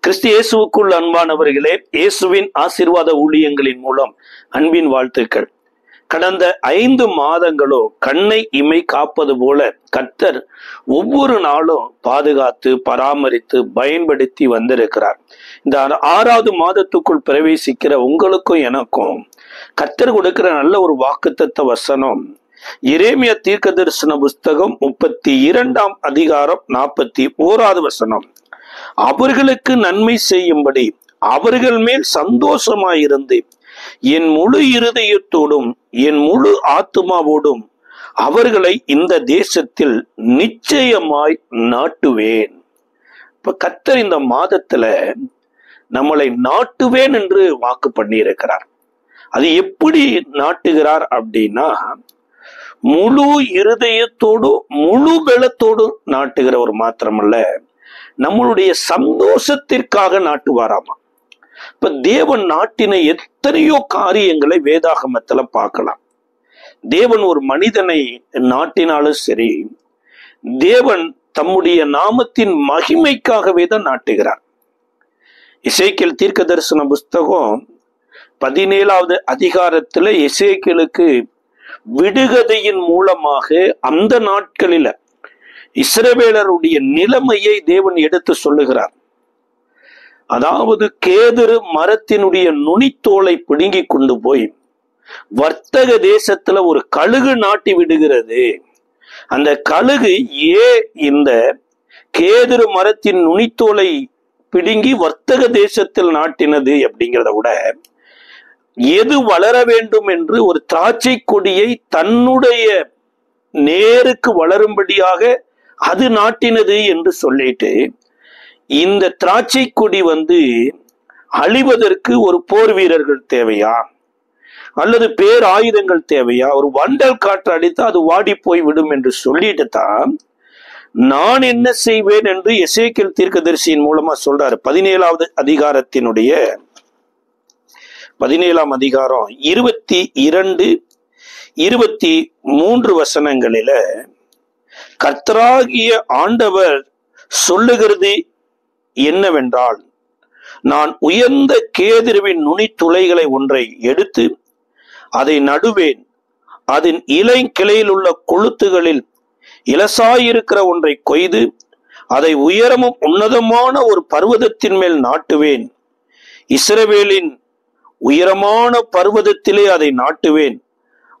கிறிஸ்து இயேசுவுக்குள் அன்பானவர்களே, இயேசுவின் ஆசீர்வாத ஊழியங்களின் மூலம் அன்பின் வாழ்த்துக்கள். கடந்த 5 மாதங்களோ கண்ணை இமை காப்பது போல கர்த்தர் ஒவ்வொரு நாளும் பாதுகாத்து பராமரித்து பயன்படுத்தி வந்திருக்கிறார். இந்த 6வது மாதத்துக்குள் பிரவேசிக்கிற உங்களுக்கும் எனக்கும் கர்த்தர் கொடுக்கிற நல்ல ஒரு வாக்குத்தத்த வசனம் எரேமியா தீர்க்கதரிசன புஸ்தகம் 32ஆம் அதிகாரம் 41வது வசனம். அவர்களுக்கு நன்மை செய்யும்படி அவர்கள் மேல் சந்தோஷமாயிருந்து என் முழு இருதயத்தோடும் என் முழு ஆத்துமாவோடும் அவர்களை இந்த தேசத்தில் நிச்சயமாய் நாட்டுவேன். இப்ப கர்த்தர் இந்த மாதத்துல நம்மளை நாட்டுவேன் என்று வாக்கு பண்ணி இருக்கிறார். அது எப்படி நாட்டுகிறார் அப்படின்னா, முழு இருதயத்தோடும் முழு பலத்தோடும் நாட்டுகிறவர் மாத்திரமல்ல, நம்மளுடைய சந்தோஷத்திற்காக நாட்டுவாராமா. இப்ப தேவன் நாட்டின எத்தனையோ காரியங்களை வேதாகமத்துல பார்க்கலாம். தேவன் ஒரு மனிதனை நாட்டினாலும் சரி, தேவன் தம்முடைய நாமத்தின் மகிமைக்காகவே தான் நாட்டுகிறார். எசேக்கியேல் தீர்க்க தரிசன புஸ்தகம் 17வது அதிகாரத்துல எசேக்கியேலுக்கு விடுகதையின் மூலமாக அந்த நாட்களில இஸ்ரவேலருடைய நிலைமையை தேவன் எடுத்து சொல்லுகிறார். அதாவது கேதுரு மரத்தினுடைய நுனித்தோலை பிடுங்கி கொண்டு போய் வர்த்தக தேசத்துல ஒரு கழுகு நாட்டி விடுகிறது. அந்த கழுகு இந்த கேதுரு மரத்தின் நுனித்தோலை பிடுங்கி வர்த்தக தேசத்தில் நாட்டினது அப்படிங்கிறத விட, எது வளர வேண்டும் என்று ஒரு திராட்சை கொடியை தன்னுடைய நேருக்கு வளரும்படியாக அது நாட்டினது என்று சொல்லிட்டு, இந்த திராட்சை கொடி அழிவதற்கு ஒரு போர் வீரர்கள் தேவையா அல்லது பேர் ஆயுதங்கள் தேவையா? ஒரு வண்டல் காற்று அடித்து அது வாடி போய் விடும் என்று சொல்லிட்டு தான் நான் என்ன செய்வேன் என்று எசேக்கியேல் தீர்க்கதரிசியின் மூலமா சொல்றாரு. 17வது அதிகாரத்தினுடைய 17ஆம் அதிகாரம் 22, 23 வசனங்களில கர்த்தராகிய ஆண்டவர் சொல்லுகிறது என்னவென்றால், நான் உயர்ந்த கேதுருவின் நுனி துளைகளை ஒன்றை எடுத்து அதை நடுவேன், அதன் இலை கிளையில் உள்ள கொழுத்துகளில் இலசாயிருக்கிற ஒன்றை கொய்து அதை உயரமும் உன்னதமான ஒரு பர்வதத்தின் மேல் நாட்டுவேன். இஸ்ரவேலின் உயரமான பர்வதத்திலே அதை நாட்டுவேன்.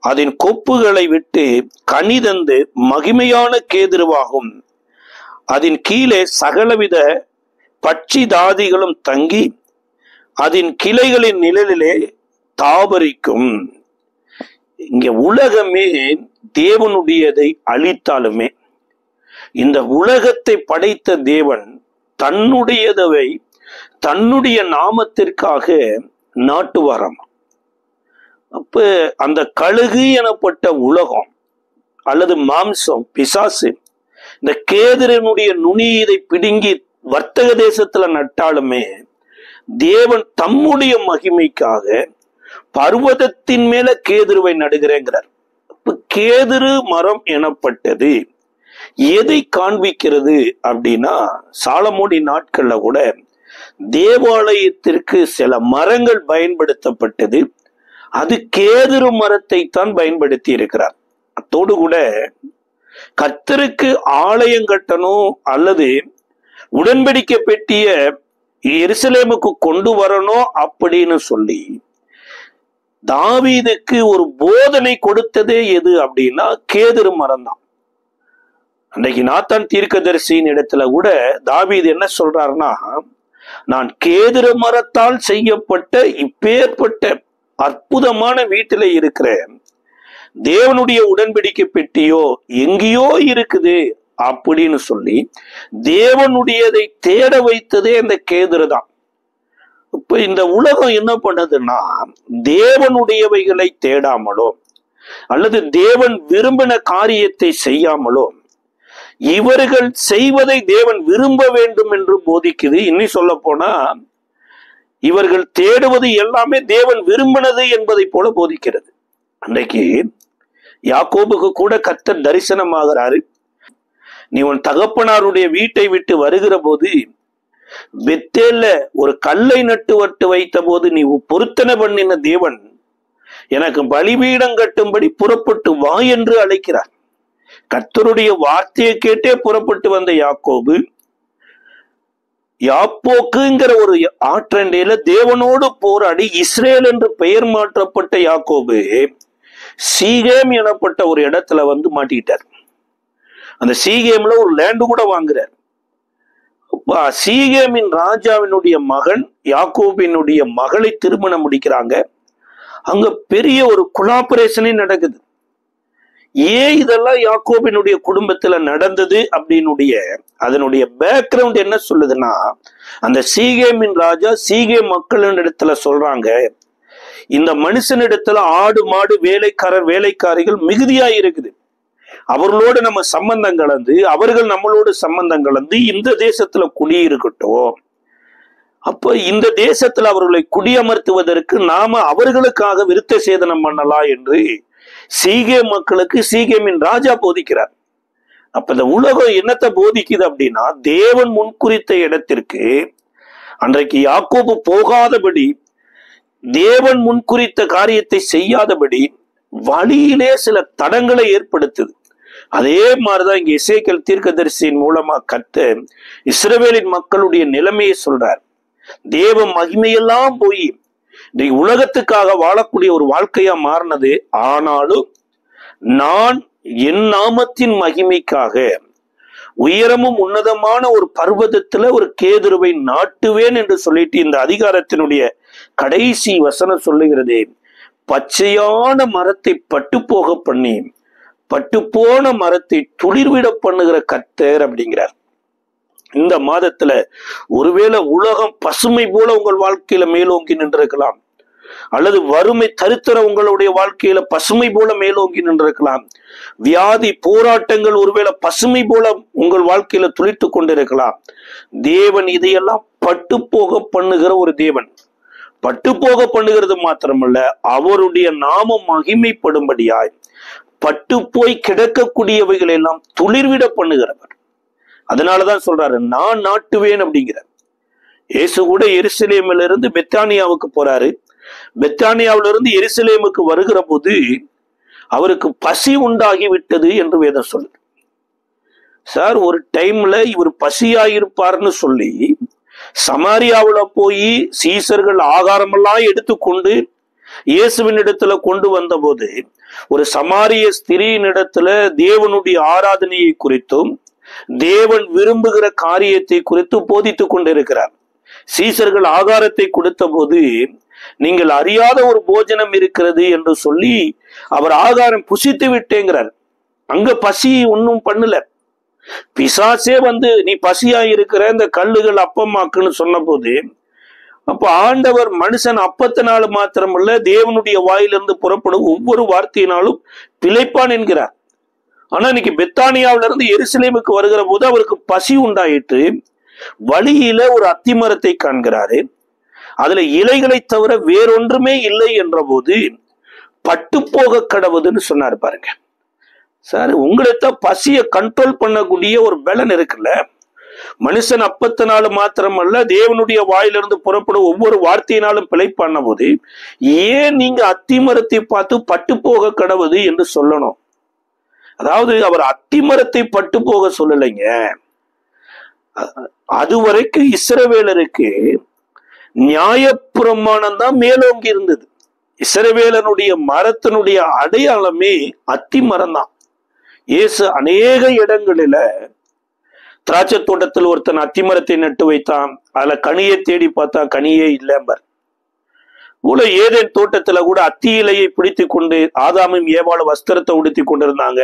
அதன் கொப்புகளை விட்டு கனிதந்து மகிமையான கேதுருவாகும். அதன் கீழே சகலவித பட்சி தாதிகளும் தங்கி அதன் கிளைகளின் நிழலிலே தாபரிக்கும். இங்க உலகமே தேவனுடையதை அழித்தாலுமே, இந்த உலகத்தை படைத்த தேவன் தன்னுடையதை தன்னுடைய நாமத்திற்காக நாட்டுவாராம். அப்ப அந்த கழுகு எனப்பட்ட உலகம் அல்லது மாம்சம், பிசாசு, இந்த கேதுரனுடைய நுனி இதை பிடுங்கி வர்த்தக தேசத்துல நட்டாலுமே தேவன் தம்முடைய மகிமைக்காக பர்வதத்தின் மேல கேதுருவை நடுகிறேங்கிறார். இப்ப கேதுரு மரம் எனப்பட்டது எதை காண்பிக்கிறது அப்படின்னா, சாலமோனின் நாட்கள்ல கூட தேவாலயத்திற்கு சில மரங்கள் பயன்படுத்தப்பட்டது. அது கேதுரு மரத்தை தான் பயன்படுத்தி இருக்கிறார். அத்தோடு கூட கர்த்தருக்கு ஆலயம் கட்டணும் அல்லது உடன்படிக்கை பெட்டிய எருசலேமுக்கு கொண்டு வரணும் அப்படின்னு சொல்லி தாவீதுக்கு ஒரு போதனை கொடுத்ததே எது அப்படின்னா கேதுரு மரம் தான். அன்றைக்கு நாத்தான் தீர்க்கதரிசியின் இடத்துல கூட தாவீது என்ன சொல்றாருன்னா, நான் கேதுரு மரத்தால் செய்யப்பட்ட இப்பேற்பட்ட அற்புதமான வீட்டில இருக்கிறேன், தேவனுடைய உடன்படிக்கை பெட்டியோ எங்கேயோ இருக்குது அப்படின்னு சொல்லி தேவனுடையதை தேட வைத்ததே அந்த கேதுரு தான். இப்ப இந்த உலகம் என்ன பண்ணதுன்னா, தேவனுடையவைகளை தேடாமலோ அல்லது தேவன் விரும்பின காரியத்தை செய்யாமலோ இவர்கள் செய்வதை தேவன் விரும்ப வேண்டும் என்று போதிக்குது. இன்னும் சொல்ல போனா இவர்கள் தேடுவது எல்லாமே தேவன் விரும்பினது என்பதை போல போதிக்கிறது. அன்றைக்கு யாக்கோபுக்கு கூட கர்த்தர் தரிசனமாகிறாரு. நீ உன் தகப்பனாருடைய வீட்டை விட்டு வருகிற போது பெத்தேல்ல ஒரு கல்லை நட்டு வைத்த போது நீ பொருத்தனை பண்ணின தேவன் எனக்கு பலிபீடம் கட்டும்படி புறப்பட்டு வா என்று அழைக்கிறார். கர்த்தருடைய வார்த்தையை கேட்டே புறப்பட்டு வந்த யாக்கோபு யாப்போக்குங்கிற ஒரு ஆற்றண்டையில தேவனோடு போராடி இஸ்ரேல் என்று பெயர் மாற்றப்பட்ட யாக்கோபு சீகேம் எனப்பட்ட ஒரு இடத்துல மாட்டிக்கிட்டார். அந்த சீகேம்ல ஒரு லேண்டு கூட வாங்குறார். சீகேமின் ராஜாவினுடைய மகன் யாக்கோபினுடைய மகளை திருமணம் முடிக்கிறாங்க. அங்க பெரிய ஒரு கொலாபரேஷனே நடக்குது. ஏன் இதெல்லாம் யாக்கோபினுடைய குடும்பத்துல நடந்தது அப்படின்னுடைய அதனுடைய பேக்ரவுண்ட் என்ன சொல்லுதுன்னா, அந்த சீகேமின் ராஜா சீகேம் மக்களின் இடத்துல சொல்றாங்க, இந்த மனுஷனிடத்துல ஆடு மாடு வேலைக்காரிகள் மிகுதியா இருக்குது, அவர்களோடு நம்ம சம்பந்தம் கலந்து அவர்கள் நம்மளோடு சம்பந்தம் கலந்து இந்த தேசத்துல குடியிருக்கட்டும். அப்ப இந்த தேசத்துல அவர்களை குடியமர்த்துவதற்கு நாம அவர்களுக்காக விருத்த சேதனம் பண்ணலாம் என்று சீகேம் மக்களுக்கு சீகேமின் ராஜா போதிக்கிறார். அப்ப இந்த உலகம் என்னத்தை போதிக்குது அப்படின்னா, தேவன் முன்குறித்த இடத்திற்கு அன்றைக்கு யாக்கோபு போகாதபடி, தேவன் முன்குறித்த காரியத்தை செய்யாதபடி வழியிலே சில தடங்களை ஏற்படுத்துது. அதே மாதிரிதான் இங்க எசேக்கியேல் தீர்க்கதரிசியின் மூலமா கர்த்தர் இஸ்ரவேலின் மக்களுடைய நிலைமையை சொல்றார். தேவ மகிமையெல்லாம் போய் உலகத்துக்காக வாழக்கூடிய ஒரு வாழ்க்கையா மாறினது. ஆனாலும் நான் என் நாமத்தின் மகிமைக்காக உயரமும் உன்னதமான ஒரு பர்வதத்துல ஒரு கேதுருவை நாட்டுவேன் என்று சொல்லிட்டு இந்த அதிகாரத்தினுடைய கடைசி வசனம் சொல்லுகிறதே, பச்சையான மரத்தை பட்டு போக பண்ணி பட்டுப்போன மரத்தை துளிர்விட பண்ணுகிற கர்த்தர் அப்படிங்கிறார். இந்த மாதத்துல ஒருவேளை உலகம் பசுமை போல உங்கள் வாழ்க்கையில மேலோங்கி நின்றிருக்கலாம், அல்லது வறுமை தரித்திர உங்களுடைய வாழ்க்கையில பசுமை போல மேலோங்கி நின்றிருக்கலாம், வியாதி போராட்டங்கள் ஒருவேளை பசுமை போல உங்கள் வாழ்க்கையில துளித்து கொண்டிருக்கலாம். தேவன் இதையெல்லாம் பட்டு போக பண்ணுகிற ஒரு தேவன். பட்டு போக பண்ணுகிறது மாத்திரமல்ல, அவருடைய நாமம் மகிமைப்படும்படியாய் பட்டு போய் கிடக்கக்கூடியவைகள் எல்லாம் துளிர்விட பண்ணுகிறவர். அதனாலதான் சொல்றாரு, நான் நாட்டுவேன் அப்படிங்கிறார். இயேசு கூட எருசலேமில இருந்து பெத்தானியாவுக்கு போறாரு. பெத்தானியாவில இருந்து எருசலேமுக்கு வருகிற போது அவருக்கு பசி உண்டாகி விட்டது என்று வேதம் சொல்லுது. சார், ஒரு டைம்ல இவர் பசியாயிருப்பார்னு சொல்லி சமாரியாவுல போய் சீசர்கள் ஆகாரமெல்லாம் எடுத்துக்கொண்டு இயேசுவின் இடத்துல கொண்டு வந்த போது ஒரு சமாரிய ஸ்திரீயின் இடத்துல தேவனுடைய ஆராதனையை குறித்தும் தேவன் விரும்புகிற காரியத்தை குறித்து போதித்துக் கொண்டிருக்கிறார். சீசர்கள் ஆகாரத்தை கொடுத்த போது நீங்கள் அறியாத ஒரு போஜனம் இருக்கிறது என்று சொல்லி அவர் ஆகாரம் புசித்து விட்டேங்கிறார். அங்க பசி ஒன்னும் பண்ணல. பிசாசே நீ பசியா இருக்கிற, இந்த கல்லுகள் அப்பமாக்குன்னு சொன்ன போது, அப்ப ஆண்டவர் மனுஷன் அப்பத்தினால மாத்திரமல்ல தேவனுடைய வாயிலிருந்து புறப்படும் ஒவ்வொரு வார்த்தையினாலும் பிழைப்பான் என்கிறார். ஆனா இன்னைக்கு பெத்தானியாவில இருந்து எருசலேமுக்கு வருகிற போது அவருக்கு பசி உண்டாயிட்டு வழியில ஒரு அத்திமரத்தை காண்கிறாரு. அதுல இலைகளை தவிர வேறொன்றுமே இல்லை என்ற போது பட்டு போக கடவுதுன்னு சொன்னாரு. பாருங்க சார், உங்களைத்தான் பசியை கண்ட்ரோல் பண்ணக்கூடிய ஒரு பலன் இருக்குல்ல. மனுஷன் அப்பத்தினால மாத்திரமல்ல தேவனுடைய வாயிலிருந்து புறப்படும் ஒவ்வொரு வார்த்தையினாலும் பிழைப்பான போது ஏன் நீங்க அத்திமரத்தை பார்த்து பட்டு போக கடவுது என்று சொல்லணும்? அதாவது அவர் அத்திமரத்தை பட்டு போக சொல்லலைங்க. அதுவரைக்கும் இஸ்ரவேலருக்கு நியாயப்பிரமாணம் தான் மேலோங்கி இருந்தது. இஸ்ரவேலனுடைய மரத்தினுடைய அடையாளமே அத்திமரம் தான். இயேசு அநேக இடங்களில திராட்சை தோட்டத்தில் ஒருத்தன் அத்திமரத்தை நட்டு வைத்தான், அதுல கனியை தேடி பார்த்தா கனியே இல்லைம்பர். ஏதேன் தோட்டத்துல கூட அத்தி இலையை பிடித்து கொண்டு ஆதாமும் ஏவாளும் வஸ்திரத்தை உடுத்தி கொண்டிருந்தாங்க.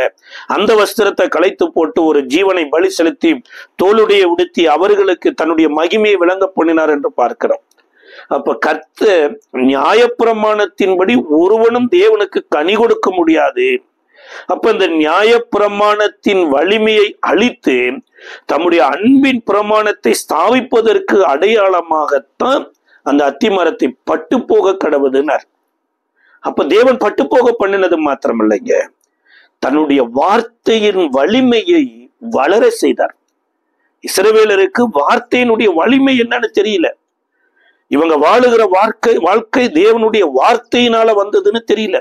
அந்த வஸ்திரத்தை களைத்து போட்டு ஒரு ஜீவனை பலி செலுத்தி தோளுடைய உடுத்தி அவர்களுக்கு தன்னுடைய மகிமையை விளங்க பண்ணினார் என்று பார்க்கிறோம். அப்ப கர்த்தர் நியாயப்பிரமாணத்தின்படி ஒருவனும் தேவனுக்கு கனி கொடுக்க முடியாது. அப்ப இந்த நியாயப்பிரமாணத்தின் வலிமையை அழித்து தம்முடைய அன்பின் பிரமாணத்தை ஸ்தாபிப்பதற்கு அடையாளமாகத்தான் அந்த அத்திமரத்தை பட்டு போக கடவுதுனார். அப்ப தேவன் பட்டு போக பண்ணினது மாத்திரமில்லைங்க, தன்னுடைய வார்த்தையின் வலிமையை வளர செய்தார். இஸ்ரவேலருக்கு வார்த்தையினுடைய வலிமை என்னன்னு தெரியல. இவங்க வாழுகிற வாழ்க்கை தேவனுடைய வார்த்தையினால வந்ததுன்னு தெரியல.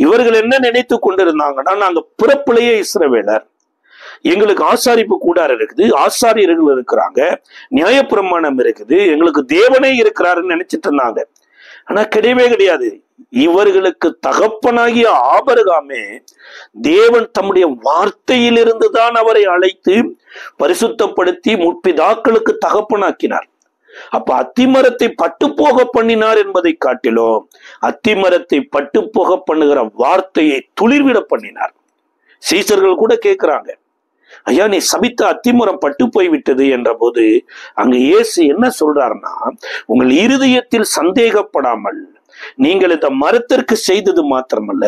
இவர்கள் என்ன நினைத்து கொண்டிருந்தாங்கன்னா, நாங்க பிறப்பிலேயே இஸ்ரவேலர், எங்களுக்கு ஆசாரிப்பு கூடாரம் இருக்குது, ஆசாரியர்கள் இருக்கிறாங்க, நியாயப்பிரமாணம் இருக்குது, எங்களுக்கு தேவனே இருக்கிறாருன்னு நினைச்சிட்டு இருந்தாங்க. ஆனா கிடையவே கிடையாது. இவர்களுக்கு தகப்பனாகிய ஆபிரகாமே தேவன் தம்முடைய வார்த்தையிலிருந்து தான் அவரை அழைத்து பரிசுத்தப்படுத்தி முற்பிதாக்களுக்கு தகப்பனாக்கினார். அப்ப அத்திமரத்தை பட்டுப்போக பண்ணினார் என்பதை காட்டிலும் அத்திமரத்தை பட்டுப்போக பண்ணுகிற வார்த்தையை துளிர்விட பண்ணினார். சீசர்கள் கூட கேட்கிறாங்க, ஐயா நீ சபித்த அத்திமரம் பட்டு போய் விட்டது என்ற போது அங்க இயேசு என்ன சொல்றாருன்னா, உங்கள் இருதயத்தில் சந்தேகப்படாமல் நீங்கள் இந்த மரத்திற்கு செய்தது மாத்திரமல்ல,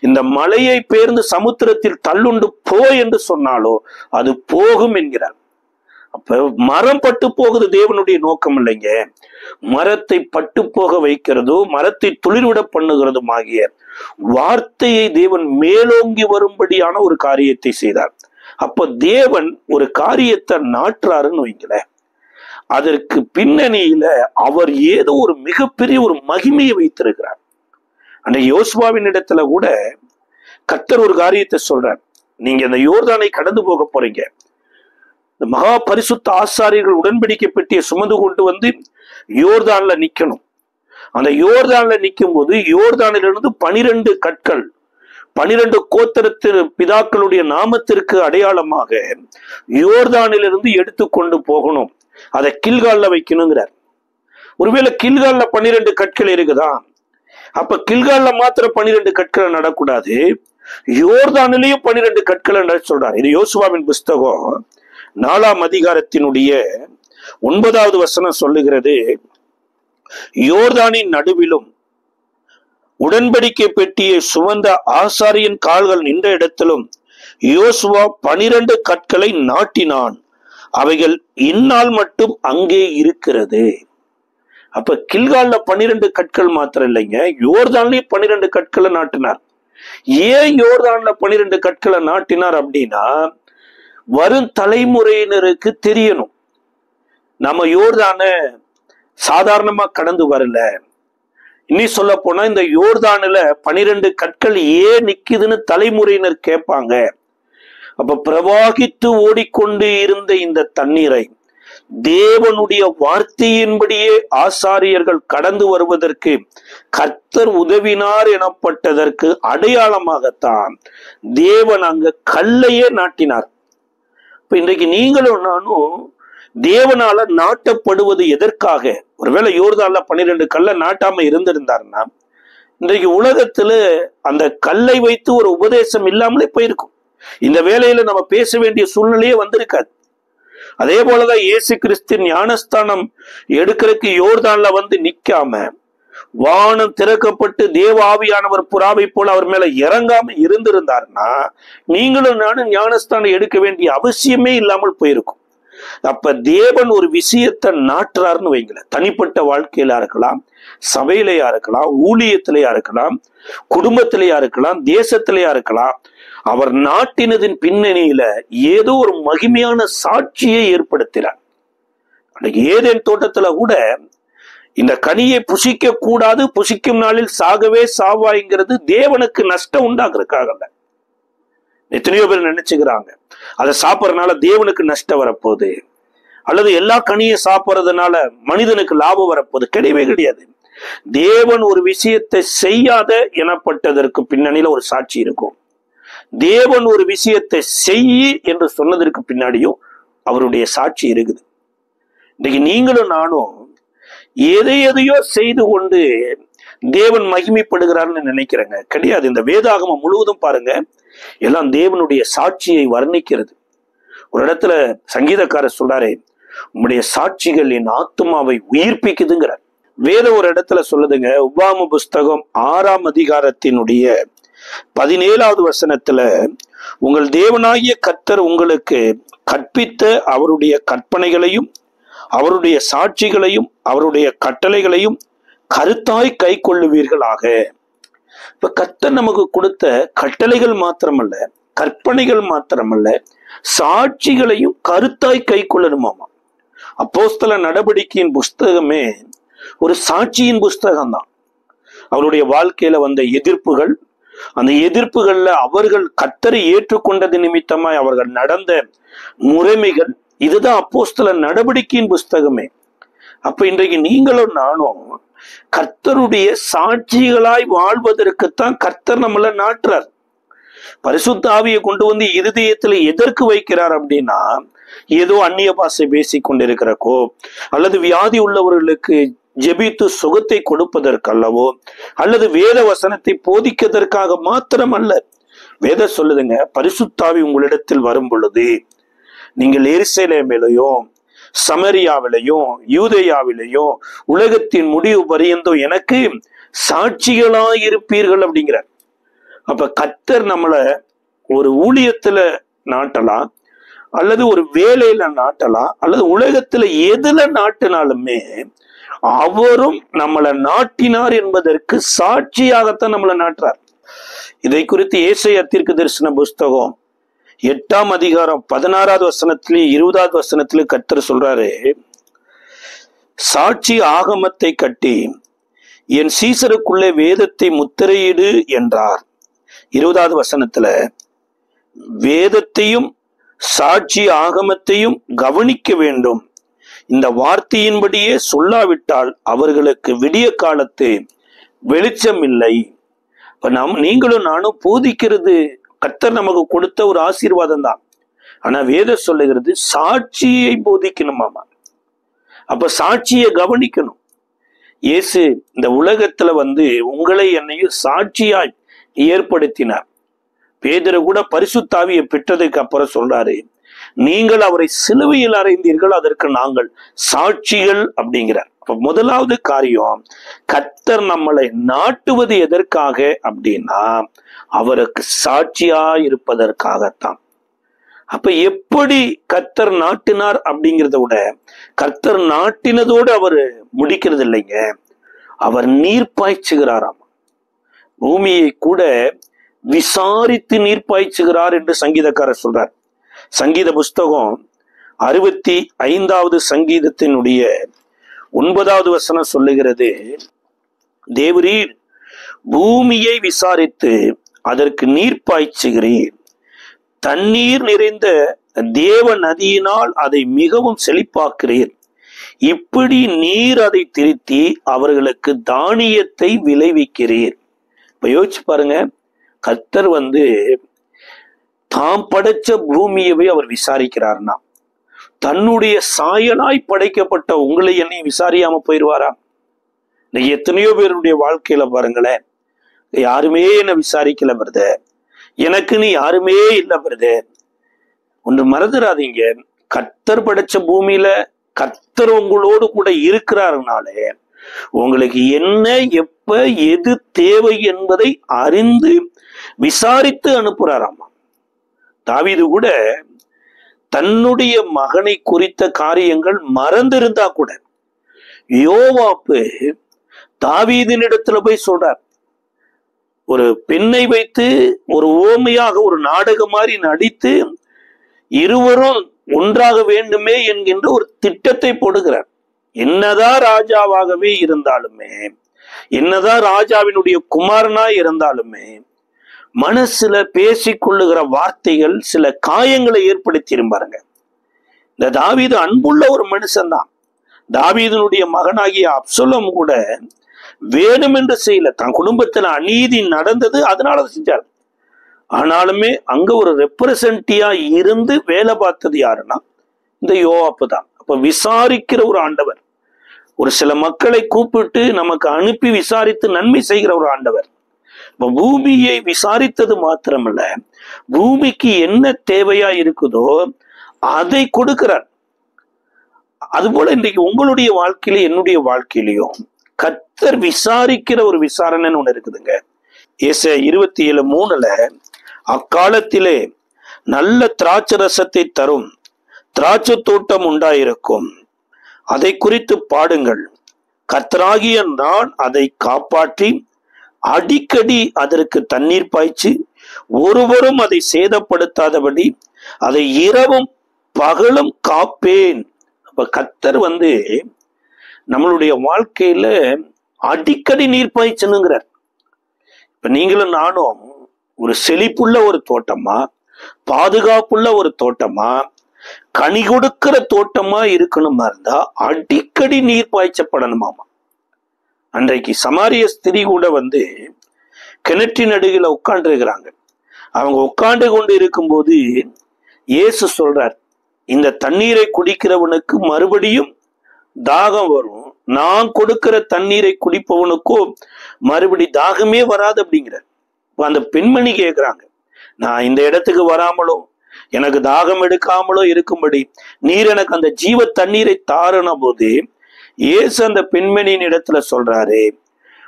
இந்த மலையை பேர்ந்து சமுத்திரத்தில் தள்ளுண்டு போ என்று சொன்னாலோ அது போகும் என்கிறார். அப்ப மரம் பட்டு போகுது தேவனுடைய நோக்கம் இல்லைங்க. மரத்தை பட்டு போக வைக்கிறதோ மரத்தை துளிர்விட பண்ணுகிறதும் ஆகிய வார்த்தையை தேவன் மேலோங்கி வரும்படியான ஒரு காரியத்தை செய்தார். அப்ப தேவன் ஒரு காரியத்தை நாட்டுறாருன்னு வைக்கல, அதற்கு பின்னணியில அவர் ஏதோ ஒரு மிகப்பெரிய ஒரு மகிமையை வைத்திருக்கிறார். அந்த யோசுவாவின் இடத்துல கூட கர்த்தர் ஒரு காரியத்தை சொல்றார், நீங்க இந்த யோர்தானை கடந்து போக போறீங்க, இந்த மகா பரிசுத்த ஆசாரியர்கள் உடன்படிக்கை பெட்டியை சுமந்து கொண்டு வந்து யோர்தான்ல நிக்கணும். அந்த யோர்தான்ல நிற்கும் போது யோர்தானிலிருந்து 12 கற்கள் 12 கோத்திரத்து பிதாக்களுடைய நாமத்திற்கு அடையாளமாக யோர்தானிலிருந்து எடுத்துக்கொண்டு போகணும். அதை கில்கால்ல வைக்கணுங்கிறார். ஒருவேளை கில்கால்ல 12 கற்கள் இருக்குதா? அப்ப கில்கால்ல மாத்திரம் 12 கற்களை நடக்கூடாது, யோர்தானிலேயும் 12 கற்களை நட சொல்றார். இது யோசுவாவின் புஸ்தகம் 4ஆம் அதிகாரத்தினுடைய 9வது வசனம் சொல்லுகிறது, யோர்தானின் நடுவிலும் உடன்படிக்கை பெட்டியை சுமந்த ஆசாரியன் கால்கள் நின்ற இடத்திலும் யோசுவா 12 கற்களை நாட்டினான், அவைகள் இந்நாள் மட்டும் அங்கே இருக்கிறது. அப்ப கில்கால்ல 12 கற்கள் மாத்திரம் இல்லைங்க, யோர்தான்லயும் 12 கற்களை நாட்டினார். ஏன் யோர்தான்ல 12 கற்களை நாட்டினார் அப்படின்னா, வரும் தலைமுறையினருக்கு தெரியணும், நம்ம யோர்தான சாதாரணமா கடந்து வரல. இன்னி சொல்ல போனா இந்த யோர்தானுல 12 கற்கள் ஏன் நிக்குதுன்னு தலைமுறையினர் கேட்பாங்க. அப்ப பிரவாகித்து ஓடிக்கொண்டு இருந்த இந்த தண்ணீரை தேவனுடைய வார்த்தையின்படியே ஆசாரியர்கள் கடந்து வருவதற்கு கர்த்தர் உதவினார் எனப்பட்டதற்கு அடையாளமாகத்தான் தேவன் அங்க கல்லையே நாட்டினார். இப்ப இன்றைக்கு நீங்களும் நானும் தேவனால நாட்டப்படுவது எதற்காக? ஒருவேளை யோர்தான்ல 12 கல்லை நாட்டாம இருந்திருந்தாருன்னா இன்றைக்கு உலகத்துல அந்த கல்லை வைத்து ஒரு உபதேசம் இல்லாமலே போயிருக்கும். இந்த வேளையில நம்ம பேச வேண்டிய சூழ்நிலையே வந்திருக்காது. அதே போலதான் இயேசு கிறிஸ்து ஞானஸ்தானம் எடுக்கிறதுக்கு யோர்தான்ல வந்து நிக்காம வானம் திறக்கப்பட்டு தேவ ஆவியானவர் புறாவை போல அவர் மேல இறங்காம இருந்திருந்தாருன்னா நீங்களும் நானும் ஞானஸ்தானம் எடுக்க வேண்டிய அவசியமே இல்லாமல் போயிருக்கும். அப்ப தேவன் ஒரு விஷயத்தை நாட்டுறாருன்னு வைங்களேன், தனிப்பட்ட வாழ்க்கையில இருக்கலாம், சபையிலையா இருக்கலாம், ஊழியத்திலையா இருக்கலாம், குடும்பத்திலையா இருக்கலாம், தேசத்திலையா இருக்கலாம், அவர் நாட்டினதின் பின்னணியில ஏதோ ஒரு மகிமையான சாட்சியை ஏற்படுத்தினார். அன்னைக்கு ஏதேன் தோட்டத்துல கூட இந்த கனியை புசிக்க கூடாது, புசிக்கும் நாளில் சாகவே சாவாய்ங்கிறது தேவனுக்கு நஷ்டம் உண்டாக்குறதுக்காக. எத்தனையோ பேர் நினைச்சுக்கிறாங்க அதை சாப்பிட்றதுனால தேவனுக்கு நஷ்டம் வரப்போகுது, அல்லது எல்லா கனியை சாப்பிட்றதுனால மனிதனுக்கு லாபம் வரப்போகுது. கிடையவே கிடையாது. தேவன் ஒரு விஷயத்தை செய்யாத எனப்பட்டதற்கு பின்னணியில ஒரு சாட்சி இருக்கும். தேவன் ஒரு விஷயத்தை செய் என்று சொன்னதற்கு பின்னாடியும் அவருடைய சாட்சி இருக்குது. இன்னைக்கு நீங்களும் நானும் எதையோ செய்து கொண்டு தேவன் மகிமைப்படுகிறார்னு நினைக்கிறேங்க. கிடையாது. இந்த வேதாகமம் முழுவதும் பாருங்க, எல்லாம் தேவனுடைய சாட்சியை வர்ணிக்கிறது. ஒரு இடத்துல சங்கீதக்காரர் சொல்றாரு, உம்முடைய சாட்சிகள் என் ஆத்துமாவை உயிர்ப்பிக்குதுங்கிறார். வேதம் ஒரு இடத்துல சொல்லுதுங்க, உபாம புஸ்தகம் 6ஆம் அதிகாரத்தினுடைய 17வது வசனத்துல, உங்கள் தேவனாகிய கர்த்தர் உங்களுக்கு கற்பித்த அவருடைய கற்பனைகளையும் அவருடைய சாட்சிகளையும் அவருடைய கட்டளைகளையும் கருத்தாய் கை கொள்ளுவீர்களாக. இப்ப கர்த்தர் நமக்கு கொடுத்த கட்டளைகள் மாத்திரமல்ல, கற்பனைகள் மாத்திரமல்ல, சாட்சிகளையும் கருத்தாய் கை கொள்ளணுமாமா. அப்போஸ்தல நடவடிக்கையின் புஸ்தகமே ஒரு சாட்சியின் புஸ்தகம் தான். அவருடைய வாழ்க்கையில வந்த எதிர்ப்புகள், அந்த எதிர்ப்புகள்ல அவர்கள் கர்த்தரை ஏற்றுக்கொண்டது நிமித்தமாய் அவர்கள் நடந்த முறைமைகள், இதுதான் அப்போஸ்தல நடவடிக்கையின் புஸ்தகமே. அப்ப இன்றைக்கு நீங்களும் நானும் கர்த்தருடைய சாட்சிகளாய் வாழ்வதற்குத்தான் கர்த்தர் நம்மள நாட்டுறார். பரிசுத்த ஆவியை கொண்டு வந்து இருதயத்துல எதற்கு வைக்கிறார் அப்படின்னா, ஏதோ அந்நிய பாஷை பேசிக் கொண்டிருக்கிறக்கோ அல்லது வியாதி உள்ளவர்களுக்கு ஜெபித்து சுகத்தை கொடுப்பதற்கல்லவோ அல்லது வேத வசனத்தை போதிக்கிறதற்காக மாத்திரம் அல்ல. வேத சொல்லுதுங்க, பரிசுத்த ஆவி உங்களிடத்தில் வரும் பொழுது நீங்கள் எருசலேமிலேயும் சமரியாவிலையும் யூதேயாவிலையும் உலகத்தின் முடிவு பரியந்தம் எனக்கு சாட்சிகளாயிருப்பீர்கள் அப்படிங்கிறார். அப்ப கர்த்தர் நம்மள ஒரு ஊழியத்துல நாட்டலாம், அல்லது ஒரு வேலையில நாட்டலாம், அல்லது உலகத்துல எதுல நாட்டினாலுமே அவரும் நம்மளை நாட்டினார் என்பதற்கு சாட்சியாகத்தான் நம்மளை நாட்டுறார். இதை குறித்து ஏசாயா தீர்க்கதரிசன புஸ்தகம் 8ஆம் அதிகாரம் 16வது வசனத்திலும் 20வது வசனத்திலும் கர்த்தர் சொல்றாரு, சாட்சி ஆகமத்தை கட்டி என் சீசருக்குள்ளே வேதத்தை முத்திரையிடு என்றார். 20வது வசனத்துல வேதத்தையும் சாட்சி ஆகமத்தையும் கவனிக்க வேண்டும், இந்த வார்த்தையின்படியே சொல்லாவிட்டால் அவர்களுக்கு விடிய காலத்து வெளிச்சம் இல்லை. இப்ப நீங்களும் நானும் போதிக்கிறது கர்த்தர் நமக்கு கொடுத்த ஒரு ஆசீர்வாதம் தான். ஆனா வேதம் சொல்லுகிறது சாட்சியை போதிக்கணுமாமா. அப்ப சாட்சியை கவனிக்கணும். இயேசு இந்த உலகத்துல வந்து உங்களை என்னையும் சாட்சியாய் ஏற்படுத்தினார். பேதுரு கூட பரிசுத்த ஆவியை பெற்றதுக்கு அப்புறம் சொல்றாரு, நீங்கள் அவரை சிலுவையில் அறைந்தீர்கள், அதற்கு நாங்கள் சாட்சிகள் அப்படிங்கிறார். அப்ப முதலாவது காரியம், கர்த்தர் நம்மளை நாட்டுவது எதற்காக அப்படின்னா அவருக்கு சாட்சியா இருப்பதற்காகத்தான். அப்ப எப்படி கர்த்தர் நாட்டினார் அப்படிங்கிறத விட கர்த்தர் நாட்டினதோடு அவர் முடிக்கிறது இல்லைங்க, அவர் நீர் பாய்ச்சுகிறாராம். பூமியை கூட விசாரித்து நீர் பாய்ச்சுகிறார் என்று சங்கீதக்காரர் சொல்றார். சங்கீத புஸ்தகம் 65வது சங்கீதத்தினுடைய 9வது வசனம் சொல்லுகிறது, தேவரீர் பூமியை விசாரித்து அதற்கு நீர் பாய்ச்சுகிறீர், தண்ணீர் நிறைந்த தேவ நதியினால் அதை மிகவும் செழிப்பாக்குறீர், இப்படி நீர் அதை திருத்தி அவர்களுக்கு தானியத்தை விளைவிக்கிறீர். இப்ப யோசிச்சு பாருங்க, கர்த்தர் வந்து தாம் படைச்ச பூமியவே அவர் விசாரிக்கிறார்னா தன்னுடைய சாயலாய் படைக்கப்பட்ட உங்களை என்னையும் விசாரியாம போயிடுவாரா? இன்னைக்கு எத்தனையோ பேருடைய வாழ்க்கையில பாருங்களேன், யாருமே என்ன விசாரிக்கல வருது, எனக்குன்னு யாருமே இல்லை வருது. ஒன்று மறந்துடாதீங்க, கர்த்தர் படைச்ச பூமியில கர்த்தர் உங்களோடு கூட இருக்கிறாருனாலே உங்களுக்கு என்ன எப்ப எது தேவை என்பதை அறிந்து விசாரித்து அனுப்புறாராமா. தாவீது கூட தன்னுடைய மகனை குறித்த காரியங்கள் மறந்திருந்தா கூட யோவாப்பு தாவீதினிடத்துல போய் சொல்றார், ஒரு பெண்ணை வைத்து ஒரு ஓமையாக ஒரு நாடகம் மாதிரி நடித்து இருவரும் ஒன்றாக வேண்டுமே என்கின்ற ஒரு திட்டத்தை போடுகிறார். என்னதான் ராஜாவாகவே இருந்தாலுமே, என்னதான் ராஜாவினுடைய குமாரனா இருந்தாலுமே, மனசுல பேசிக்கொள்ளுகிற வார்த்தைகள் சில காயங்களை ஏற்படுத்தியிருப்பாருங்க. இந்த தாவீது அன்புள்ள ஒரு மனுஷன்தான். தாவீதினுடைய மகனாகிய அப்சலோம் கூட வேணுமென்று செய்யல, தன் குடும்பத்துல அநீதி நடந்தது அதனால செஞ்சார். ஆனாலுமே அங்க ஒரு ரெப்ரசன்டியா இருந்து வேலை பார்த்தது யாருன்னா இந்த யோவாப்பு தான். அப்ப விசாரிக்கிற ஒரு ஆண்டவர், ஒரு சில மக்களை கூப்பிட்டு நமக்கு அனுப்பி விசாரித்து நன்மை செய்கிற ஒரு ஆண்டவர். இப்ப பூமியை விசாரித்தது மாத்திரமல்ல, பூமிக்கு என்ன தேவையா இருக்குதோ அதை கொடுக்கிறார். அதுபோல இன்றைக்கு உங்களுடைய வாழ்க்கையில என்னுடைய வாழ்க்கையிலையும் கர்த்தர் விசாரிக்கிற ஒரு விசாரணைன்னு ஒண்ணு இருக்குதுங்க. ஏசாயா 27:3 அக்காலத்திலே நல்ல திராட்சை ரசத்தை தரும் திராட்சை தோட்டம் உண்டாயிருக்கும், அதை குறித்து பாடுங்கள், கர்த்தராகிய நான் அதை காப்பாற்றி அடிக்கடி அதற்கு தண்ணீர் பாய்ச்சி ஒருவரும் அதை சேதப்படுத்தாதபடி அதை இரவும் பகலும் காப்பேன். அப்ப கர்த்தர் நம்மளுடைய வாழ்க்கையில அடிக்கடி நீர் பாய்ச்சணுங்கிறார். இப்ப நீங்களும் நானும் ஒரு செழிப்புள்ள ஒரு தோட்டமா, பாதுகாப்புள்ள ஒரு தோட்டமா, கனி கொடுக்கிற தோட்டமா இருக்கணுமா இருந்தா அடிக்கடி நீர் பாய்ச்சப்படணுமாமா. அன்றைக்கு சமாரிய ஸ்திரீ கூட கிணற்றின் அருகில உட்கார்ந்து இருக்கிறாங்க. அவங்க உட்கார்ந்து கொண்டு இருக்கும்போது இயேசு சொல்றார், இந்த தண்ணீரை குடிக்கிறவனுக்கு மறுபடியும் தாகம் வரும், நான் கொடுக்கிற தண்ணீரை குடிப்பவனுக்கோ மறுபடி தாகமே வராது அப்படிங்கிறார். அந்த பெண்மணி கேட்கிறாங்க, நான் இந்த இடத்துக்கு வராமலோ எனக்கு தாகம் எடுக்காமலோ இருக்கும்படி நீர் எனக்கு அந்த ஜீவ தண்ணீரை தாருன போது இயேசு அந்த பெண்மணியின் இடத்துல சொல்றாரு,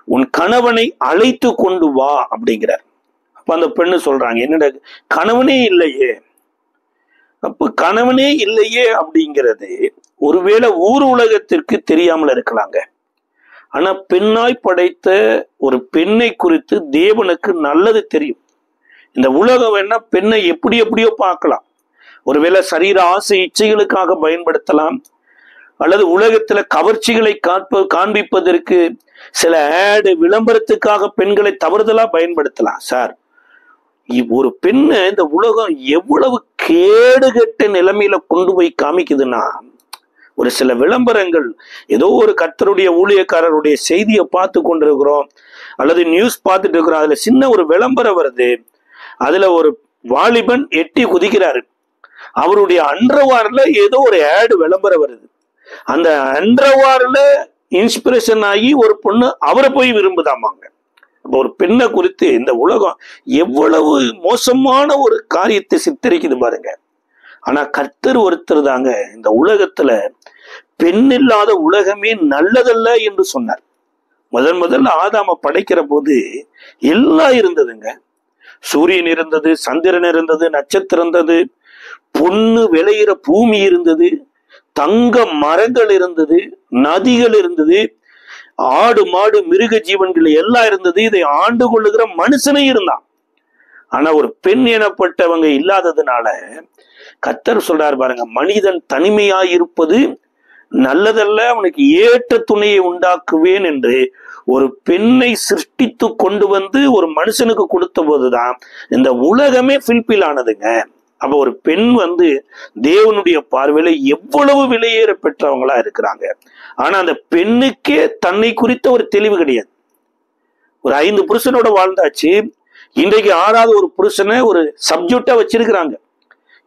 உன் கணவனை அழைத்து கொண்டு வா அப்படிங்கிறார். அப்ப அந்த பெண்ணு சொல்றாங்க, என்னோட கணவனே இல்லையே. அப்ப கணவனே இல்லையே அப்படிங்கிறது ஒருவேளை ஊர் உலகத்திற்கு தெரியாமல் இருக்கலாங்க. ஆனா பெண்ணாய் படைத்த ஒரு பெண்ணை குறித்து தேவனுக்கு நல்லது தெரியும். இந்த உலகம் வேணா பெண்ணை எப்படி எப்படியோ பார்க்கலாம். ஒருவேளை சரீர ஆசை இச்சைகளுக்காக பயன்படுத்தலாம், அல்லது உலகத்துல கவர்ச்சிகளை காண்பிப்பதற்கு சில ஆடு விளம்பரத்துக்காக பெண்களை தவறுதலா பயன்படுத்தலாம். சார், ஒரு பெண்ணை இந்த உலகம் எவ்வளவு கேடுகட்ட நிலைமையில கொண்டு போய் காமிக்குதுன்னா, ஒரு சில விளம்பரங்கள், ஏதோ ஒரு கர்த்தருடைய ஊழியக்காரருடைய செய்தியை பார்த்து கொண்டிருக்கிறோம் அல்லது நியூஸ் பார்த்துட்டு இருக்கிறோம், அதுல சின்ன ஒரு விளம்பரம் வருது, அதுல ஒரு வாலிபன் எட்டி குதிக்கிறாரு, அவருடைய அண்டர்வார்ல ஏதோ ஒரு ஆடு விளம்பரம் வருது, அந்த அண்டர்வார்ல இன்ஸ்பிரேஷன் ஆகி ஒரு பொண்ணு அவரை போய் விரும்புதாமாங்க. அப்ப ஒரு பெண்ணை குறித்து இந்த உலகம் எவ்வளவு மோசமான ஒரு காரியத்தை சித்தரிக்குது பாருங்க. ஆனா கர்த்தர் ஒருத்தர் தாங்க இந்த உலகத்துல பெண் இல்லாத உலகமே நல்லதல்ல என்று சொன்னார். முதல்ல ஆதாம படைக்கிற போது எல்லாம் இருந்ததுங்க. சூரியன் இருந்தது, சந்திரன் இருந்தது, நட்சத்திரம் இருந்தது, பொண்ணு விளையிற பூமி இருந்தது, தங்க மரங்கள் இருந்தது, நதிகள் இருந்தது, ஆடு மாடு மிருக ஜீவன்கள் எல்லாம் இருந்தது. இதை ஆண்டு கொள்ளுகிற மனுஷனே இருந்தான். ஆனா ஒரு பெண் எனப்பட்டவங்க இல்லாததுனால கர்த்தர் சொல்றாரு பாருங்க, மனிதன் தனிமையாய் இருப்பது நல்லதல்ல, அவனுக்கு ஏற்ற துணையை உண்டாக்குவேன் என்று ஒரு பெண்ணை சிருஷ்டித்து கொண்டு ஒரு மனுஷனுக்கு கொடுத்த போதுதான் இந்த உலகமே ஃபில்பில் ஆனதுங்க. அப்ப ஒரு பெண் தேவனுடைய பார்வையில எவ்வளவு விலையேற பெற்றவங்களா இருக்கிறாங்க. ஆனா அந்த பெண்ணுக்கே தன்னை குறித்த ஒரு தெளிவு கிடையாது. ஒரு 5 புருஷனோட வாழ்ந்தாச்சு, இன்றைக்கு 6வது ஒரு புருஷனை ஒரு சப்ஜெக்டா வச்சிருக்கிறாங்க.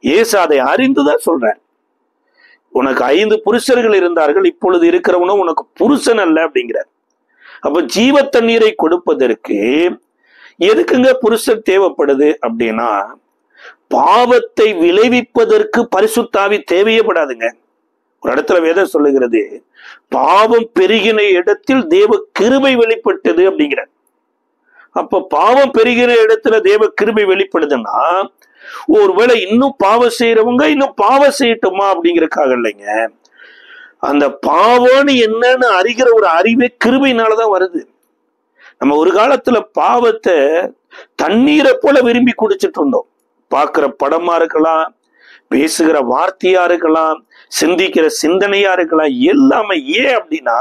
ஏசு அதை அறிந்துதான் சொல்றார், உனக்கு 5 புருஷர்கள் இருந்தார்கள், இப்பொழுது இருக்கிறவனும் உனக்கு புருஷன் அல்ல அப்படிங்கிறார். அப்ப ஜீவ தண்ணீரை கொடுப்பதற்கு எதுக்குங்க புருஷன் தேவைப்படுது அப்படின்னா, பாவத்தை விளைவிப்பதற்கு பரிசுத்த ஆவி தேவையப்படாதுங்க. ஒரு இடத்துல வேதம் சொல்லுகிறது, பாவம் பெருகின இடத்தில் தேவ கிருபை வெளிப்பட்டது அப்படிங்கிற. அப்ப பாவம் பெருகிற இடத்துல தேவ கிருபை வெளிப்படுதுன்னா, ஒருவேளை இன்னும் பாவம் செய்யறவங்க இன்னும் பாவம் செய்யட்டுமா அப்படிங்கறக்காக இல்லைங்க. அந்த பாவம்னு என்னன்னு அறிகிற ஒரு அறிவே கிருபையினாலதான் வருது. நம்ம ஒரு காலத்துல பாவத்தை தண்ணீரை போல விரும்பி குடிச்சிட்டு இருந்தோம். பார்க்கிற படமா இருக்கலாம், பேசுகிற வார்த்தையா இருக்கலாம், சிந்திக்கிற சிந்தனையா இருக்கலாம், எல்லாமே. ஏன் அப்படின்னா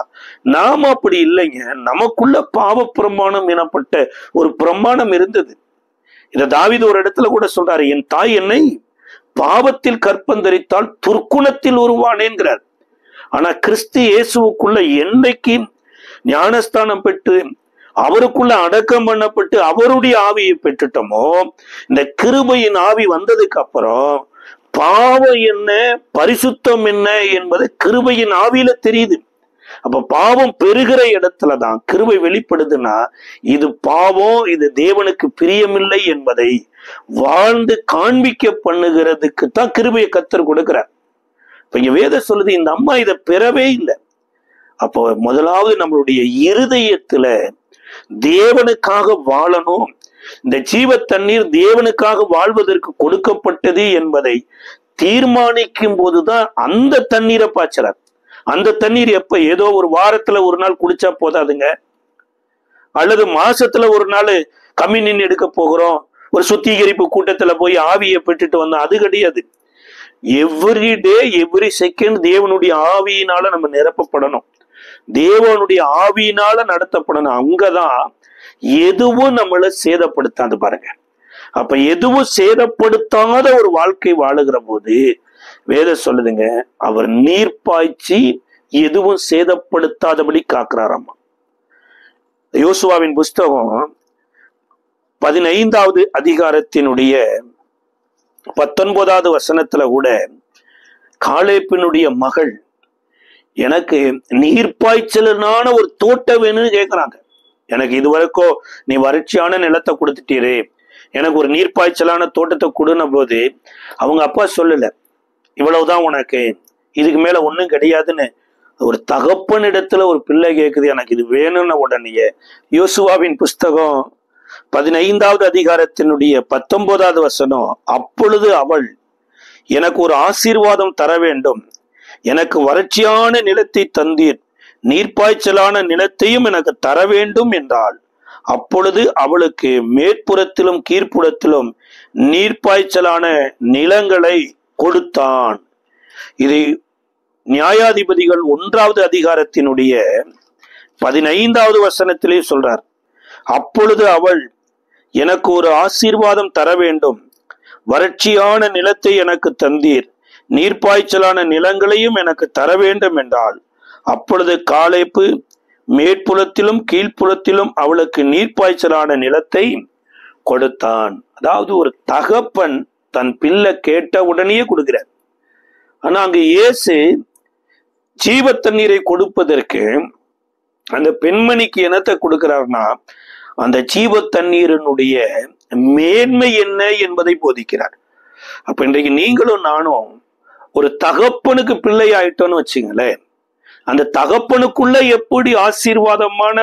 நாம அப்படி இல்லைங்க. நமக்குள்ள பாவ பிரமாணம் எனப்பட்ட ஒரு பிரமாணம் இருந்தது. இத தாவீது ஒரு இடத்துல கூட சொல்றாரு, என் தாய் என்னை பாவத்தில் கற்பந்தரித்தால் துர்க்குணத்தில் உருவானேங்கிறார். ஆனா கிறிஸ்து இயேசுவுக்குள்ள என்னைக்கு ஞானஸ்தானம் பெற்று அவருக்குள்ள அடக்கம் பண்ணப்பட்டு அவருடைய ஆவியை பெற்றுட்டோமோ, இந்த கிருபையின் ஆவி வந்ததுக்கு அப்புறம் பாவம் என்ன பரிசுத்தம் என்ன என்பது கிருபையின் ஆவியில தெரியுது. அப்ப பாவம் பெருகிற இடத்துலதான் கிருபை வெளிப்படுதுன்னா, இது பாவம், இது தேவனுக்கு பிரியமில்லை என்பதை வாழ்ந்து காண்பிக்க பண்ணுகிறதுக்கு தான் கிருபையை கர்த்தர் கொடுக்கிறார். இப்ப இங்க வேதம் சொல்லுது, இந்த அம்மா இதை பெறவே இல்லை. அப்போ முதலாவது நம்மளுடைய இருதயத்துல தேவனுக்காக வாழணும். இந்த ஜீவ தண்ணீர் தேவனுக்காக வாழ்வதற்கு கொடுக்கப்பட்டது என்பதை தீர்மானிக்கும் போதுதான் அந்த தண்ணீரை பாய்ச்சறார். அந்த தண்ணீர் எப்ப ஏதோ ஒரு வாரத்துல ஒரு நாள் குடிச்சா போதாதுங்க, அல்லது மாசத்துல ஒரு நாள் கம்யூனியன் எடுக்க போகிறோம், ஒரு சுத்திகரிப்பு கூட்டத்துல போய் ஆவியை பெற்றுட்டு வந்தோம், அது கிடையாது. எவ்ரி டே எவ்ரி செகண்ட் தேவனுடைய ஆவியினால நம்ம நிரப்பப்படணும், தேவனுடைய ஆவியினால நடத்தப்படணும். அங்கதான் எதுவும் நம்மளை சேதப்படுத்தாது பாருங்க. அப்ப எதுவும் சேதப்படுத்தாத ஒரு வாழ்க்கை வாழுகிற போது வேதம் சொல்லுதுங்க, அவர் நீர் பாய்ச்சி எதுவும் சேதப்படுத்தாதபடி காக்கிறாராமா. யோசுவாவின் புஸ்தகம் 15வது அதிகாரத்தினுடைய 19வது வசனத்துல கூட காலேப்பினுடைய மகள் எனக்கு நீர்ப்பாய்ச்சலான ஒரு தோட்டம் வேணும்னு கேட்கிறாங்க. எனக்கு இதுவரைக்கும் நீ வறட்சியான நிலத்தை கொடுத்துட்டீரே, எனக்கு ஒரு நீர்ப்பாய்ச்சலான தோட்டத்தை கொடுன போது அவங்க அப்பா சொல்லல, இவ்வளவுதான் உனக்கு, இதுக்கு மேல ஒண்ணும் கிடையாதுன்னு. ஒரு தகப்பனிடத்துல ஒரு பிள்ளை கேட்குது, எனக்கு இது வேணும்னு. உடனே யோசுவாவின் புஸ்தகம் 15வது அதிகாரத்தினுடைய 19வது வசனம், அப்பொழுது அவள் எனக்கு ஒரு ஆசீர்வாதம் தர வேண்டும், எனக்கு வறட்சியான நிலத்தை தந்தீர், நீர்ப்பாய்ச்சலான நிலத்தையும் எனக்கு தர வேண்டும் என்றாள். அப்பொழுது அவளுக்கு மேற்புறத்திலும் கீழ்ப்புறத்திலும் நீர்ப்பாய்ச்சலான நிலங்களை கொடுத்தான். இதை நியாயாதிபதிகள் 1வது அதிகாரத்தினுடைய 15வது வசனத்திலே சொல்றார். அப்பொழுது அவள் எனக்கு ஒரு ஆசீர்வாதம் தர வேண்டும், வறட்சியான நிலத்தை எனக்கு தந்தீர், நீர்ப்பாய்ச்சலான நிலங்களையும் எனக்கு தர வேண்டும் என்றால், அப்பொழுது காலேப்பு மேற்புறத்திலும் கீழ்ப்புறத்திலும் அவளுக்கு நீர்ப்பாய்ச்சலான நிலத்தை கொடுத்தான். அதாவது ஒரு தகப்பன் தன் பிள்ளை கேட்ட உடனேயே கொடுக்கிறார். ஆனா அங்க இயேசு ஜீவ தண்ணீரை கொடுப்பதற்கு அந்த பெண்மணிக்கு என்னத்தை கொடுக்கிறார்னா, அந்த ஜீவ தண்ணீரினுடைய மேன்மை என்ன என்பதை போதிக்கிறார். அப்ப இன்றைக்கு நீங்களும் நானும் ஒரு தகப்பனுக்கு பிள்ளை ஆயிட்டோன்னு வச்சுங்களேன், அந்த தகப்பனுக்குள்ள எப்படி ஆசீர்வாதமான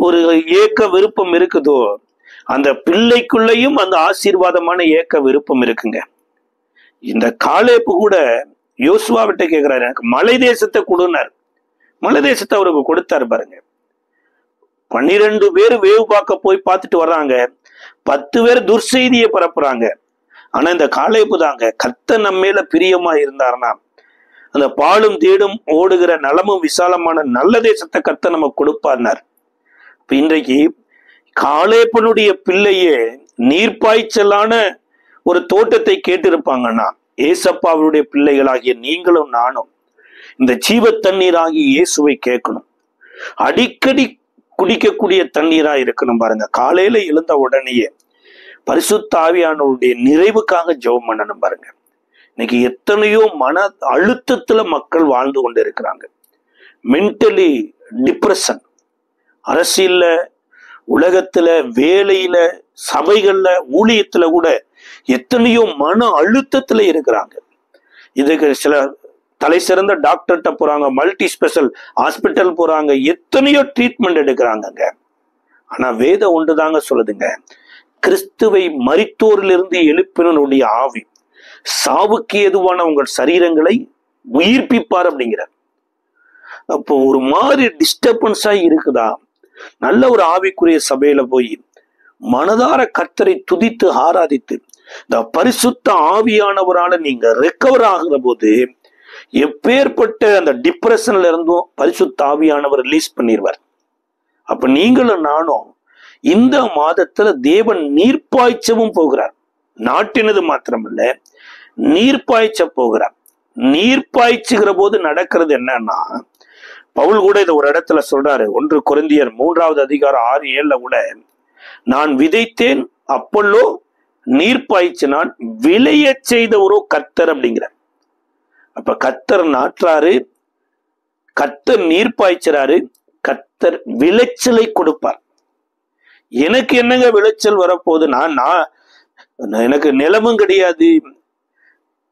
ஒரு ஏக்க விருப்பம் இருக்குதோ, அந்த பிள்ளைக்குள்ளேயும் அந்த ஆசீர்வாதமான ஏக்க விருப்பம் இருக்குங்க. இந்த காலேப்பு கூட யோசுவாவிட்ட கேட்கிறாரு, எனக்கு மலை தேசத்தை கொடுனார். மலை தேசத்தை அவருக்கு கொடுத்தாரு பாருங்க. 12 பேர் வேவு பார்க்க போய் பார்த்துட்டு வர்றாங்க, 10 பேர் துர்செய்தியை பரப்புறாங்க. ஆனா இந்த காலேப்பு தாங்க, கர்த்தர் நம்ம மேல பிரியமா இருந்தாருன்னா அந்த பாலும் தேடும் ஓடுகிற நலமும் விசாலமான நல்ல தேசத்தை கர்த்தர் நமக்கு கொடுப்பார்னார். இப்ப இன்றைக்கு காலேப்பனுடைய பிள்ளையே நீர்ப்பாய்ச்சலான ஒரு தோட்டத்தை கேட்டிருப்பாங்கன்னா, ஏசப்பாவுடைய பிள்ளைகளாகிய நீங்களும் நானும் இந்த ஜீவ தண்ணீராகிய இயேசுவை கேட்கணும். அடிக்கடி குடிக்கக்கூடிய தண்ணீரா இருக்கணும் பாருங்க. காலையில எழுந்த உடனேயே பரிசுத்த ஆவியானவருடைய நிறைவுக்காக ஜெபம் பண்ணணும் பாருங்க. இன்னைக்கு எத்தனையோ மன அழுத்தத்துல மக்கள் வாழ்ந்து கொண்டு இருக்கிறாங்க. மென்டலி டிப்ரெஷன், அரசியல்ல, உலகத்துல, வேலையில, சபைகள்ல, ஊழியத்துல கூட எத்தனையோ மன அழுத்தத்துல இருக்கிறாங்க. இதுக்கு சில தலை சிறந்த டாக்டர்கிட்ட போறாங்க, மல்டி ஸ்பெஷல் ஹாஸ்பிட்டல் போறாங்க, எத்தனையோ ட்ரீட்மெண்ட் எடுக்கிறாங்க. ஆனா வேதம் ஒன்றுதாங்க சொல்லுதுங்க, கிறிஸ்துவை மரித்தோரிலிருந்து எழுப்பினுடைய ஆவி சாவுக்கு எதுவான உங்கள் சரீரங்களை உயிர்ப்பிப்பார் அப்படிங்கிறார். அப்போ ஒரு மாதிரி டிஸ்டர்பன்ஸா இருக்குதா, நல்ல ஒரு ஆவிக்குரிய சபையில போய் மனதார கர்த்தரை துதித்து ஆராதித்து இந்த பரிசுத்த ஆவியானவரால நீங்க ரெக்கவர் ஆகிற போது எப்பேற்பட்ட அந்த டிப்ரெஷன்ல இருந்தும் பரிசுத்த ஆவியானவர் ரிலீஸ் பண்ணிடுவார். அப்ப நீங்களும் நானும் இந்த மாதத்துல தேவன் நீர்ப்பாய்ச்சவும் போகிறார். நாட்டினது மாத்திரமல்ல, நீர்ப்பாய்ச்ச போகிறார். நீர்ப்பாய்ச்சுகிற போது நடக்கிறது என்னன்னா, பவுல் கூட இதை ஒரு இடத்துல சொல்றாரு, 1 கொரிந்தியர் 3வது அதிகாரம் 6-7 கூட, நான் விதைத்தேன், அப்பொல்லோ நீர்ப்பாய்ச்சினான், விளைய செய்தவரோ கர்த்தர் அப்படிங்கிறார். அப்ப கர்த்தர் நாற்றாரு, கர்த்தர் நீர்ப்பாய்ச்சாரு, கர்த்தர் விளைச்சலை கொடுப்பார். எனக்கு என்னங்க விளைச்சல் வரப்போகுது? எனக்கு நிலமும் கிடையாது,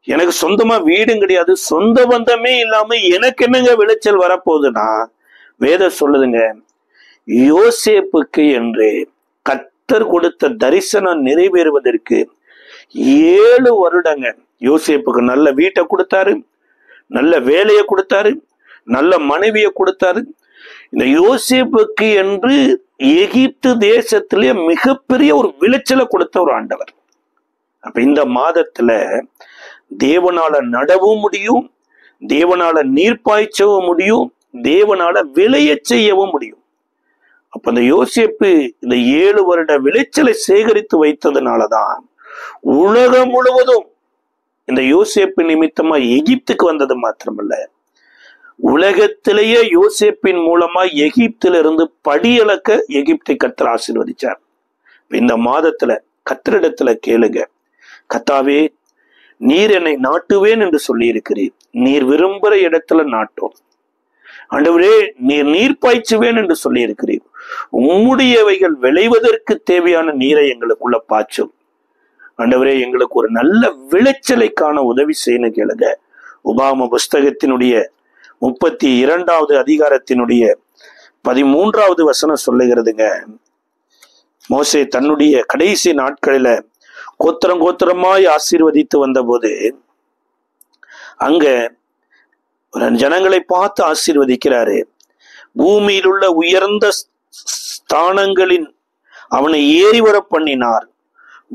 எனக்கு சொந்தமா வீடும் கிடையாது, சொந்த பந்தமே இல்லாம எனக்கு என்னங்க விளைச்சல் வரப்போகுதுன்னா, வேதம் சொல்லுதுங்க, யோசேப்புக்கு என்று கர்த்தர் கொடுத்த தரிசனம் நிறைவேறுவதற்கு 7 வருடங்க யோசேப்புக்கு நல்ல வீட்டை கொடுத்தாரு, நல்ல வேலையை கொடுத்தாரு, நல்ல மனைவியை கொடுத்தாரு. இந்த யோசேப்புக்கு என்று எகிப்து தேசத்திலே மிகப்பெரிய ஒரு விளைச்சலை கொடுத்த ஒரு ஆண்டவர். அப்ப இந்த மாதத்துல தேவனால நடவும் முடியும், தேவனால நீர்ப்பாய்ச்சவும் முடியும், தேவனால விளைய செய்யவும் முடியும். அப்ப இந்த யோசேப்பு இந்த 7 வருட விளைச்சலை சேகரித்து வைத்ததுனாலதான் உலகம் முழுவதும் இந்த யோசேப்பு நிமித்தமா எகிப்துக்கு வந்தது மாத்திரமல்ல, உலகத்திலேயே யோசேப்பின் மூலமா எகிப்திலிருந்து படியளக்க எகிப்தை கர்த்தர் ஆசீர்வதிச்சார். இந்த மாதத்துல கர்த்தரிடத்துல கேளுங்க, கர்த்தாவே நீர் என்னை நாட்டுவேன் என்று சொல்லி இருக்கிறீர், நீர் விரும்புகிற இடத்துல நாட்டும். ஆண்டவரே நீர் நீர் பாய்ச்சுவேன் என்று சொல்லி இருக்கிறீர், உம்முடையவைகள் விளைவதற்கு தேவையான நீரை எங்களுக்குள்ள பாய்ச்சும். ஆண்டவரே எங்களுக்கு ஒரு நல்ல விளைச்சலை காண உதவி செய்யணும் கேளுங்க. உபாகம புஸ்தகத்தினுடைய 32வது அதிகாரத்தினுடைய 13வது வசனம் சொல்லுகிறதுங்க. மோசே தன்னுடைய கடைசி நாட்களில கோத்திரம் கோத்திரமாய் ஆசீர்வதித்து வந்த போது அங்க ஜனங்களை பார்த்து ஆசீர்வதிக்கிறாரு. பூமியில் உள்ள உயர்ந்த ஸ்தானங்களின் அவனை ஏறி வர பண்ணினார்,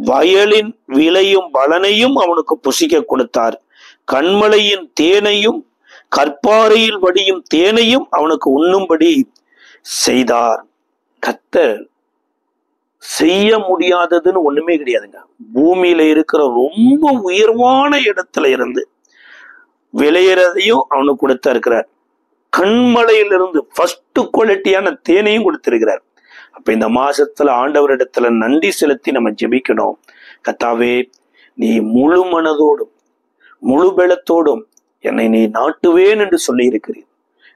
வயலின் விளையும் பலனையும் அவனுக்கு புசிக்க கொடுத்தார், கண்மலையின் தேனையும் கற்பாறையில் வடியும் தேனையும் அவனுக்கு உண்ணும்படி செய்தார். கர்த்தர் செய்ய முடியாததுன்னு ஒண்ணுமே கிடையாதுங்க. பூமியில இருக்கிற ரொம்ப உயர்வான இடத்துல இருந்து விளையிறதையும் அவனுக்கு கொடுத்தா இருக்கிறார், கண்மலையிலிருந்து ஃபர்ஸ்ட் குவாலிட்டியான தேனையும் கொடுத்திருக்கிறார். அப்ப இந்த மாசத்துல ஆண்டவரிடத்துல நன்றி செலுத்தி நம்ம ஜெபிக்கணும். கர்த்தாவே நீ முழு மனதோடும் முழு பலத்தோடும் என்னை நீ நாட்டுவேன் என்று சொல்லி இருக்கிறீர்.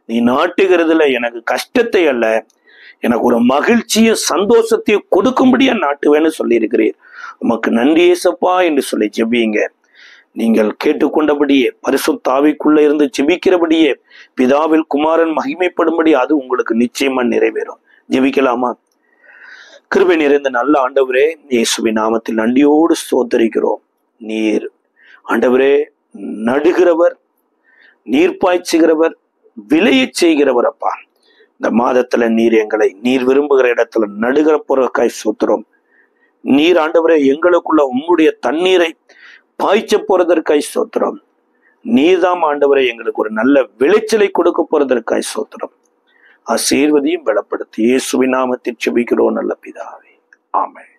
நீ நாட்டுகிறதுல எனக்கு கஷ்டத்தை அல்ல, எனக்கு ஒரு மகிழ்ச்சியும் சந்தோஷத்தையும் கொடுக்கும்படியா நாட்டுவேன்னு சொல்லி இருக்கிறீர். உமக்கு நன்றி ஏசப்பா என்று சொல்லி ஜெபிங்க. நீங்கள் கேட்டுக்கொண்டபடியே பரிசுத்த ஆவிக்குள்ள இருந்து ஜெபிக்கிறபடியே பிதாவில் குமாரன் மகிமைப்படும்படி அது உங்களுக்கு நிச்சயமா நிறைவேறும். ஜெபிக்கலாமா? கிருபை நிறைந்த நல்ல ஆண்டவரே, இயேசுவின் நாமத்தில் நன்றியோடு ஸ்தோத்திரிக்கிறோம். நீர் ஆண்டவரே நடுகிறவர், நீர் பாய்ச்சுகிறவர், விளைய செய்கிறவர். அப்பா இந்த மாதத்துல நீர் எங்களை நீர் விரும்புகிற இடத்துல நடுகிற போறதுக்காய் சூத்திரம். நீர் ஆண்டவரே எங்களுக்குள்ள உம்முடைய தண்ணீரை பாய்ச்ச போறதற்காய் சோத்திரம். நீர்தாம் ஆண்டவரை எங்களுக்கு ஒரு நல்ல விளைச்சலை கொடுக்க போறதற்காய் சோத்திரம். ஆசீர்வதியும் பலப்படுத்தி இயேசுவின் நாமத்தில் ஜெபிக்கிறோம் நல்ல பிதாவே, ஆமென்.